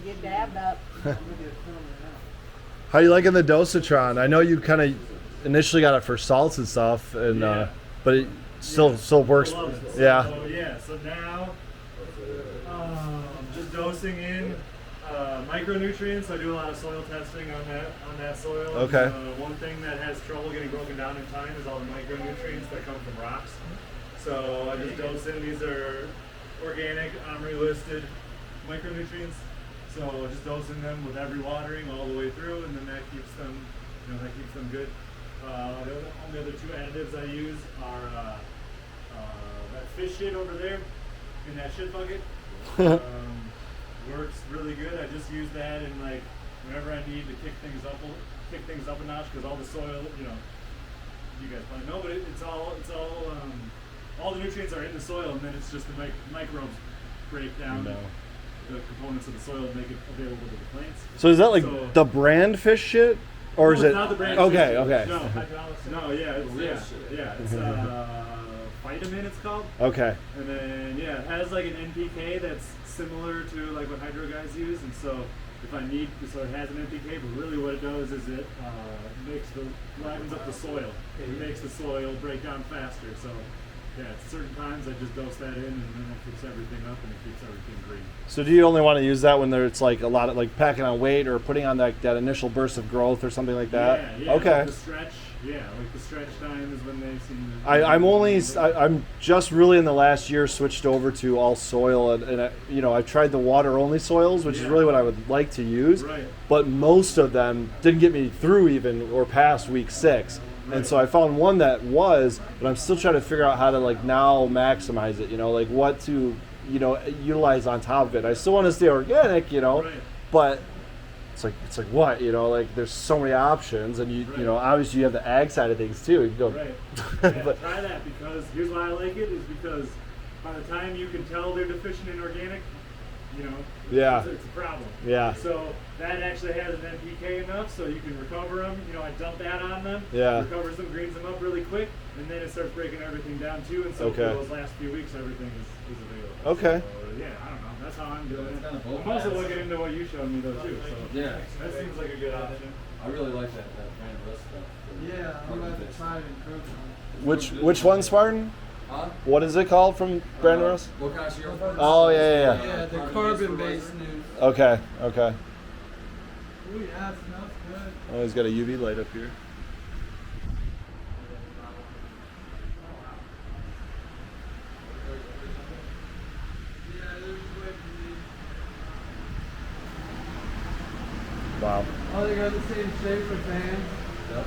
get dabbed up. How you liking the Dosatron? I know you kind of initially got it for salts and stuff, and but it still works. Yeah. So now just dosing in micronutrients. I do a lot of soil testing on that soil. Okay. One thing that has trouble getting broken down in time is all the micronutrients that come from rocks. So I just dose in. These are organic, OMRI listed micronutrients. So just dosing them with every watering all the way through, and then that keeps them, good. The only other two additives I use are that fish shit over there in that shit bucket. Works really good. I just use that in like whenever I need to kick things up a notch, because all the soil, you guys probably know, but it's all the nutrients are in the soil, and then it's just the microbes break down the components of the soil and make it available to the plants. So is that like the brand fish shit, or is it? Not the brand. Okay. Fish. No. It's vitamin. It's called. Okay. And then it has like an NPK that's similar to like what hydro guys use, and so if I need, so it has an NPK, but really what it does is it livens up the soil. It makes the soil break down faster. So at certain times I just dose that in, and then it keeps everything up and it keeps everything green. So do you only want to use that when it's like a lot of like packing on weight or putting on that initial burst of growth or something like that? Yeah. Okay. Like the stretch time is when they seem to. I'm just really in the last year switched over to all soil, and I've tried the water only soils, which is really what I would like to use. Right. But most of them didn't get me through even or past week 6. And so I found one that was, but I'm still trying to figure out how to like now maximize it, like what to, utilize on top of it. I still want to stay organic, but it's like what, like there's so many options, and obviously you have the ag side of things too. You go, right. Yeah, try that, because here's why I like it, is because by the time you can tell they're deficient in organic, it's a problem. Yeah. So that actually has an NPK enough, so you can recover them. I dump that on them. Yeah. Recovers them, greens them up really quick, and then it starts breaking everything down too. And so for those last few weeks, everything is available. Okay. So, I don't know. That's how I'm doing it. I'm also looking into what you showed me though too. So that seems like a good option. I really like that brand rust stuff. Yeah, I'm going to try it in Which one, Spartan? Huh? What is it called from Brand Rust? What kind of syrup? Oh, yeah. Yeah, the carbon-based news. Okay. Oh, yeah, it smells good. Oh, he's got a UV light up here. Yeah, there's a way for me. Wow. Oh, they got the same shape with hands. Yep.